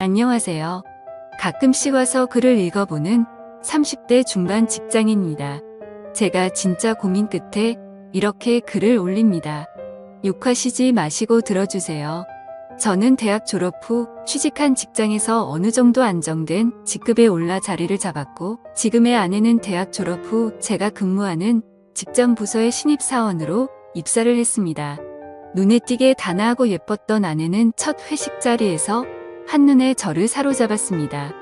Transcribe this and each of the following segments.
안녕하세요. 가끔씩 와서 글을 읽어보는 30대 중반 직장인입니다. 제가 진짜 고민 끝에 이렇게 글을 올립니다. 욕하시지 마시고 들어주세요. 저는 대학 졸업 후 취직한 직장에서 어느 정도 안정된 직급에 올라 자리를 잡았고, 지금의 아내는 대학 졸업 후 제가 근무하는 직장 부서의 신입사원으로 입사를 했습니다. 눈에 띄게 단아하고 예뻤던 아내는 첫 회식 자리에서 한눈에 저를 사로잡았습니다.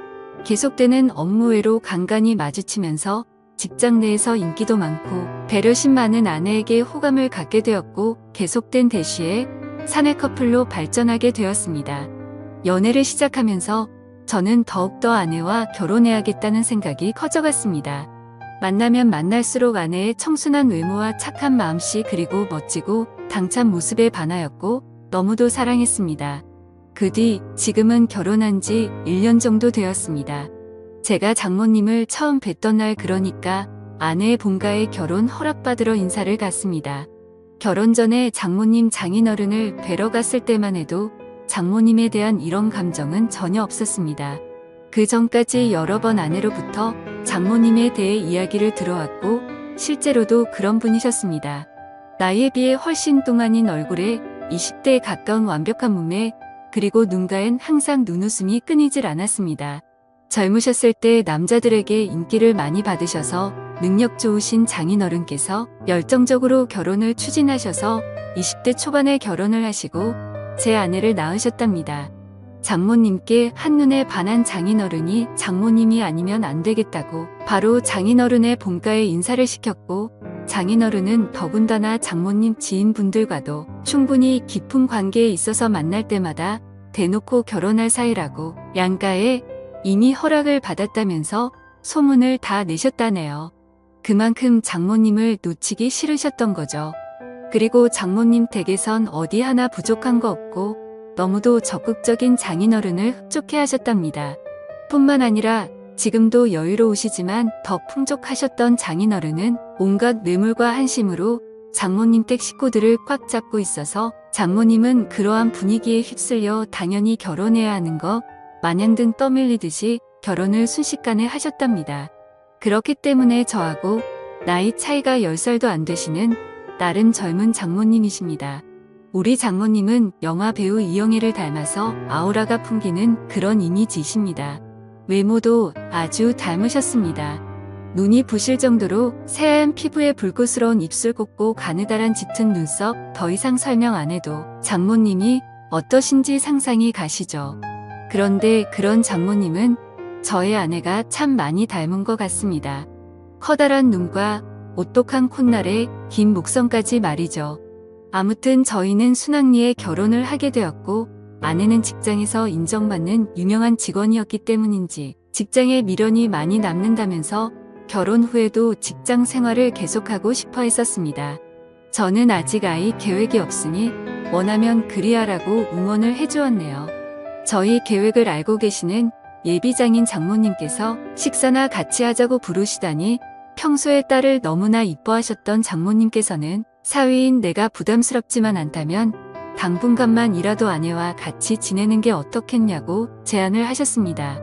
계속되는 업무외로 간간히 마주치면서 직장 내에서 인기도 많고 배려심 많은 아내에게 호감을 갖게 되었고, 계속된 대시에 사내 커플로 발전하게 되었습니다. 연애를 시작하면서 저는 더욱더 아내와 결혼해야겠다는 생각이 커져갔습니다. 만나면 만날수록 아내의 청순한 외모와 착한 마음씨, 그리고 멋지고 당찬 모습에 반하였고 너무도 사랑했습니다. 그 뒤 지금은 결혼한 지 1년 정도 되었습니다. 제가 장모님을 처음 뵀던 날, 그러니까 아내의 본가에 결혼 허락받으러 인사를 갔습니다. 결혼 전에 장모님 장인어른을 뵈러 갔을 때만 해도 장모님에 대한 이런 감정은 전혀 없었습니다. 그 전까지 여러 번 아내로부터 장모님에 대해 이야기를 들어왔고 실제로도 그런 분이셨습니다. 나이에 비해 훨씬 동안인 얼굴에 20대에 가까운 완벽한 몸매, 그리고 눈가엔 항상 눈웃음이 끊이질 않았습니다. 젊으셨을 때 남자들에게 인기를 많이 받으셔서 능력 좋으신 장인어른께서 열정적으로 결혼을 추진하셔서 20대 초반에 결혼을 하시고 제 아내를 낳으셨답니다. 장모님께 한눈에 반한 장인어른이 장모님이 아니면 안 되겠다고 바로 장인어른의 본가에 인사를 시켰고, 장인어른은 더군다나 장모님 지인분들과도 충분히 깊은 관계에 있어서 만날 때마다 대놓고 결혼할 사이라고 양가에 이미 허락을 받았다면서 소문을 다 내셨다네요. 그만큼 장모님을 놓치기 싫으셨던 거죠. 그리고 장모님 댁에선 어디 하나 부족한 거 없고 너무도 적극적인 장인어른을 흡족해 하셨답니다. 뿐만 아니라 지금도 여유로우시지만 더 풍족하셨던 장인어른은 온갖 뇌물과 한심으로 장모님 댁 식구들을 꽉 잡고 있어서 장모님은 그러한 분위기에 휩쓸려 당연히 결혼해야 하는 거 마냥 등 떠밀리듯이 결혼을 순식간에 하셨답니다. 그렇기 때문에 저하고 나이 차이가 10살도 안 되시는 나름 젊은 장모님이십니다. 우리 장모님은 영화 배우 이영애를 닮아서 아우라가 풍기는 그런 이미지이십니다. 외모도 아주 닮으셨습니다. 눈이 부실 정도로 새하얀 피부에 불꽃스러운 입술, 곱고 가느다란 짙은 눈썹, 더 이상 설명 안 해도 장모님이 어떠신지 상상이 가시죠. 그런데 그런 장모님은 저의 아내가 참 많이 닮은 것 같습니다. 커다란 눈과 오똑한 콧날에 긴 목선까지 말이죠. 아무튼 저희는 순학리에 결혼을 하게 되었고, 아내는 직장에서 인정받는 유명한 직원이었기 때문인지 직장에 미련이 많이 남는다면서 결혼 후에도 직장 생활을 계속하고 싶어 했었습니다. 저는 아직 아이 계획이 없으니 원하면 그리하라고 응원을 해주었네요. 저희 계획을 알고 계시는 예비장인 장모님께서 식사나 같이 하자고 부르시다니, 평소에 딸을 너무나 이뻐하셨던 장모님께서는 사위인 내가 부담스럽지만 않다면 당분간만이라도 아내와 같이 지내는 게 어떻겠냐고 제안을 하셨습니다.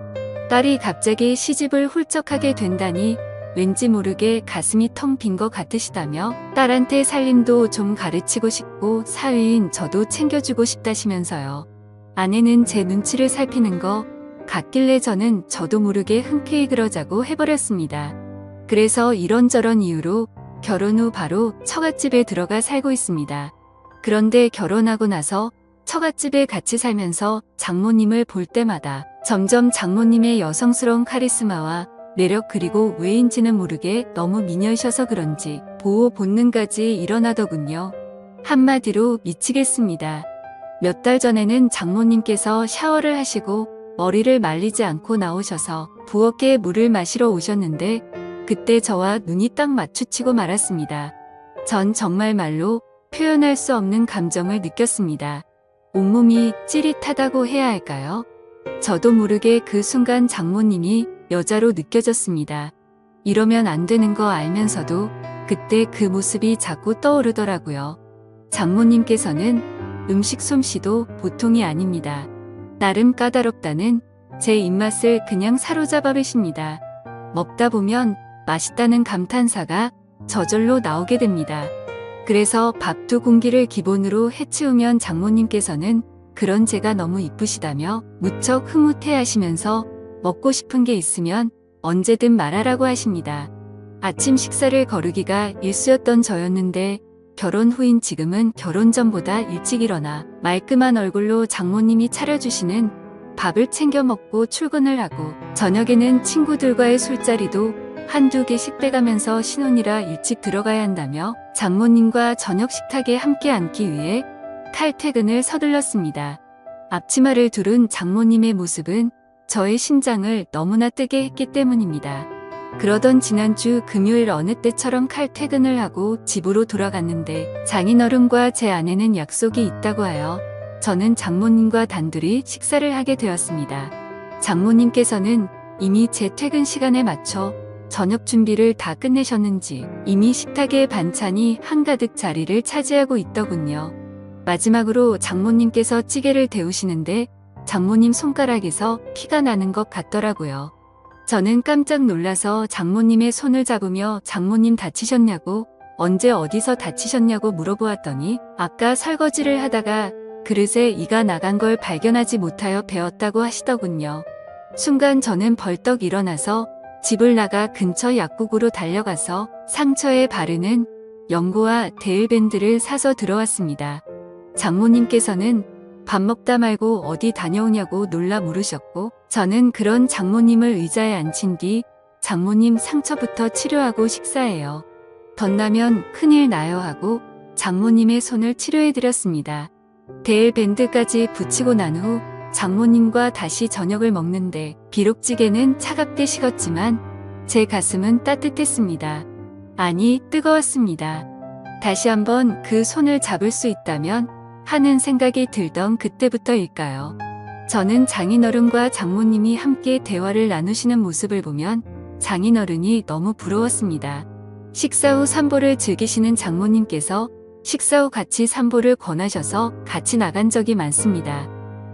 딸이 갑자기 시집을 훌쩍하게 된다니 왠지 모르게 가슴이 텅 빈 것 같으시다며, 딸한테 살림도 좀 가르치고 싶고 사위인 저도 챙겨주고 싶다시면서요. 아내는 제 눈치를 살피는 거 같길래 저도 모르게 흔쾌히 그러자고 해버렸습니다. 그래서 이런저런 이유로 결혼 후 바로 처갓집에 들어가 살고 있습니다. 그런데 결혼하고 나서 처갓집에 같이 살면서 장모님을 볼 때마다 점점 장모님의 여성스러운 카리스마와 매력, 그리고 왜인지는 모르게 너무 미녀이셔서 그런지 보호 본능까지 일어나더군요. 한마디로 미치겠습니다. 몇 달 전에는 장모님께서 샤워를 하시고 머리를 말리지 않고 나오셔서 부엌에 물을 마시러 오셨는데, 그때 저와 눈이 딱 마주치고 말았습니다. 전 정말 말로 표현할 수 없는 감정을 느꼈습니다. 온몸이 찌릿하다고 해야 할까요? 저도 모르게 그 순간 장모님이 여자로 느껴졌습니다. 이러면 안 되는 거 알면서도 그때 그 모습이 자꾸 떠오르더라고요. 장모님께서는 음식 솜씨도 보통이 아닙니다. 나름 까다롭다는 제 입맛을 그냥 사로잡아 버리십니다. 먹다 보면 맛있다는 감탄사가 저절로 나오게 됩니다. 그래서 밥 2공기를 기본으로 해치우면 장모님께서는 그런 제가 너무 이쁘시다며 무척 흐뭇해하시면서 먹고 싶은 게 있으면 언제든 말하라고 하십니다. 아침 식사를 거르기가 일쑤였던 저였는데 결혼 후인 지금은 결혼 전보다 일찍 일어나 말끔한 얼굴로 장모님이 차려주시는 밥을 챙겨 먹고 출근을 하고 저녁에는 친구들과의 술자리도 한두 개씩 빼가면서 신혼이라 일찍 들어가야 한다며 장모님과 저녁 식탁에 함께 앉기 위해 칼퇴근을 서둘렀습니다. 앞치마를 두른 장모님의 모습은 저의 심장을 너무나 뜨게 했기 때문입니다. 그러던 지난주 금요일 어느 때처럼 칼퇴근을 하고 집으로 돌아갔는데 장인어른과 제 아내는 약속이 있다고 하여 저는 장모님과 단둘이 식사를 하게 되었습니다. 장모님께서는 이미 제 퇴근 시간에 맞춰 저녁 준비를 다 끝내셨는지 이미 식탁에 반찬이 한가득 자리를 차지하고 있더군요. 마지막으로 장모님께서 찌개를 데우시는데 장모님 손가락에서 피가 나는 것 같더라고요. 저는 깜짝 놀라서 장모님의 손을 잡으며 장모님 다치셨냐고 언제 어디서 다치셨냐고 물어보았더니 아까 설거지를 하다가 그릇에 이가 나간 걸 발견하지 못하여 베었다고 하시더군요. 순간 저는 벌떡 일어나서 집을 나가 근처 약국으로 달려가서 상처에 바르는 연고와 데일밴드를 사서 들어왔습니다. 장모님께서는 밥 먹다 말고 어디 다녀오냐고 놀라 물으셨고 저는 그런 장모님을 의자에 앉힌 뒤 장모님 상처부터 치료하고 식사해요. 덧나면 큰일 나요 하고 장모님의 손을 치료해드렸습니다. 데일밴드까지 붙이고 난 후 장모님과 다시 저녁을 먹는데 비록 찌개는 차갑게 식었지만 제 가슴은 따뜻했습니다. 아니 뜨거웠습니다. 다시 한번 그 손을 잡을 수 있다면 하는 생각이 들던 그때부터일까요? 저는 장인어른과 장모님이 함께 대화를 나누시는 모습을 보면 장인어른이 너무 부러웠습니다. 식사 후 산보를 즐기시는 장모님께서 식사 후 같이 산보를 권하셔서 같이 나간 적이 많습니다.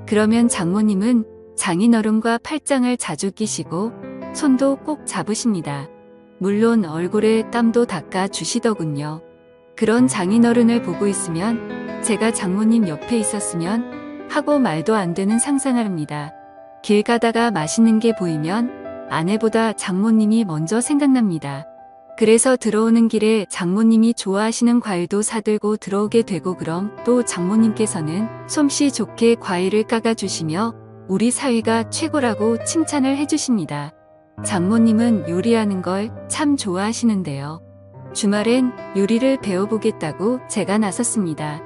그러면 장모님은 장인어른과 팔짱을 자주 끼시고 손도 꼭 잡으십니다. 물론 얼굴에 땀도 닦아 주시더군요. 그런 장인어른을 보고 있으면 제가 장모님 옆에 있었으면 하고 말도 안 되는 상상을 합니다. 길 가다가 맛있는 게 보이면 아내보다 장모님이 먼저 생각납니다. 그래서 들어오는 길에 장모님이 좋아하시는 과일도 사들고 들어오게 되고 그럼 또 장모님께서는 솜씨 좋게 과일을 깎아주시며 우리 사위가 최고라고 칭찬을 해주십니다. 장모님은 요리하는 걸 참 좋아하시는데요. 주말엔 요리를 배워보겠다고 제가 나섰습니다.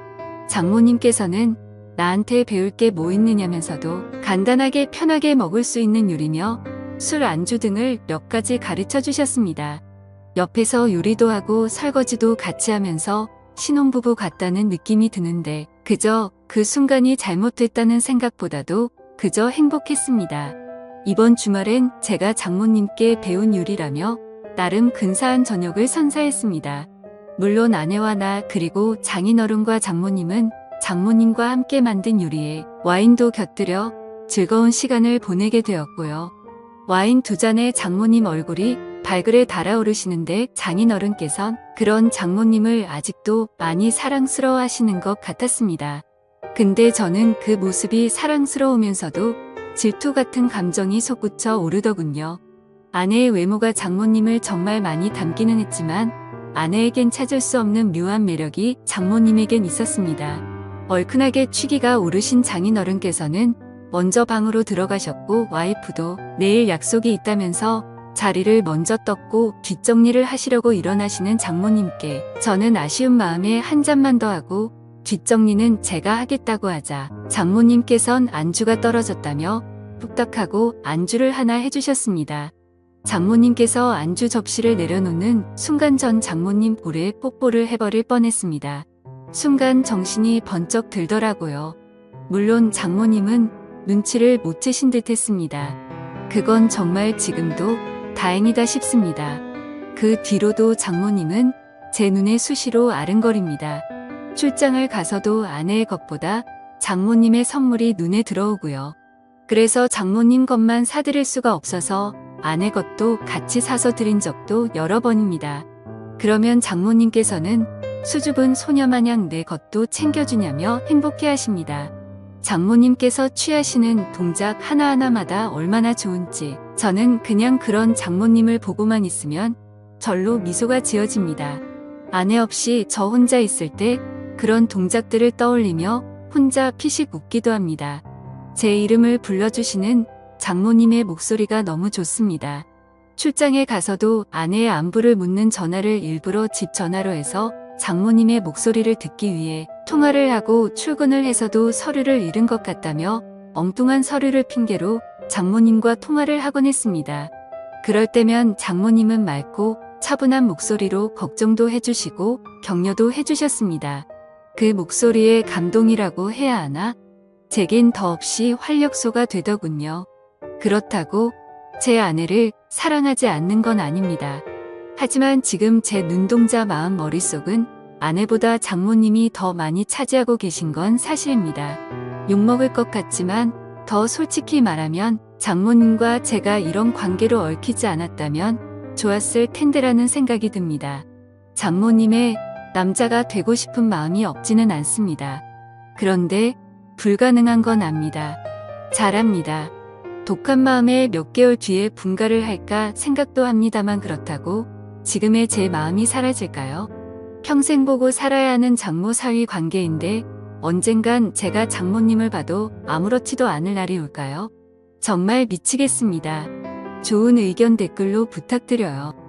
장모님께서는 나한테 배울 게 뭐 있느냐면서도 간단하게 편하게 먹을 수 있는 요리며 술 안주 등을 몇 가지 가르쳐 주셨습니다. 옆에서 요리도 하고 설거지도 같이 하면서 신혼부부 같다는 느낌이 드는데 그저 그 순간이 잘못됐다는 생각보다도 그저 행복했습니다. 이번 주말엔 제가 장모님께 배운 요리라며 나름 근사한 저녁을 선사했습니다. 물론 아내와 나 그리고 장인어른과 장모님은 장모님과 함께 만든 요리에 와인도 곁들여 즐거운 시간을 보내게 되었고요. 와인 2잔에 장모님 얼굴이 발그레 달아오르시는데 장인어른께선 그런 장모님을 아직도 많이 사랑스러워 하시는 것 같았습니다. 근데 저는 그 모습이 사랑스러우면서도 질투 같은 감정이 솟구쳐 오르더군요. 아내의 외모가 장모님을 정말 많이 닮기는 했지만 아내에겐 찾을 수 없는 묘한 매력이 장모님에겐 있었습니다. 얼큰하게 취기가 오르신 장인어른께서는 먼저 방으로 들어가셨고 와이프도 내일 약속이 있다면서 자리를 먼저 떴고 뒷정리를 하시려고 일어나시는 장모님께 저는 아쉬운 마음에 한 잔만 더 하고 뒷정리는 제가 하겠다고 하자 장모님께선 안주가 떨어졌다며 뚝딱하고 안주를 하나 해주셨습니다. 장모님께서 안주 접시를 내려놓는 순간 전 장모님 볼에 뽀뽀를 해버릴 뻔했습니다. 순간 정신이 번쩍 들더라고요. 물론 장모님은 눈치를 못 채신 듯 했습니다. 그건 정말 지금도 다행이다 싶습니다. 그 뒤로도 장모님은 제 눈에 수시로 아른거립니다. 출장을 가서도 아내의 것보다 장모님의 선물이 눈에 들어오고요. 그래서 장모님 것만 사드릴 수가 없어서 아내 것도 같이 사서 드린 적도 여러 번입니다. 그러면 장모님께서는 수줍은 소녀마냥 내 것도 챙겨주냐며 행복해 하십니다. 장모님께서 취하시는 동작 하나하나마다 얼마나 좋은지 저는 그냥 그런 장모님을 보고만 있으면 절로 미소가 지어집니다. 아내 없이 저 혼자 있을 때 그런 동작들을 떠올리며 혼자 피식 웃기도 합니다. 제 이름을 불러주시는 장모님의 목소리가 너무 좋습니다. 출장에 가서도 아내의 안부를 묻는 전화를 일부러 집 전화로 해서 장모님의 목소리를 듣기 위해 통화를 하고 출근을 해서도 서류를 잃은 것 같다며 엉뚱한 서류를 핑계로 장모님과 통화를 하곤 했습니다. 그럴 때면 장모님은 맑고 차분한 목소리로 걱정도 해주시고 격려도 해주셨습니다. 그 목소리에 감동이라고 해야 하나? 제겐 더없이 활력소가 되더군요. 그렇다고 제 아내를 사랑하지 않는 건 아닙니다. 하지만 지금 제 눈동자 마음 머릿속은 아내보다 장모님이 더 많이 차지하고 계신 건 사실입니다. 욕먹을 것 같지만 더 솔직히 말하면 장모님과 제가 이런 관계로 얽히지 않았다면 좋았을 텐데라는 생각이 듭니다. 장모님의 남자가 되고 싶은 마음이 없지는 않습니다. 그런데 불가능한 건 압니다. 잘합니다. 독한 마음에 몇 개월 뒤에 분가를 할까 생각도 합니다만 그렇다고 지금의 제 마음이 사라질까요? 평생 보고 살아야 하는 장모 사위 관계인데 언젠간 제가 장모님을 봐도 아무렇지도 않을 날이 올까요? 정말 미치겠습니다. 좋은 의견 댓글로 부탁드려요.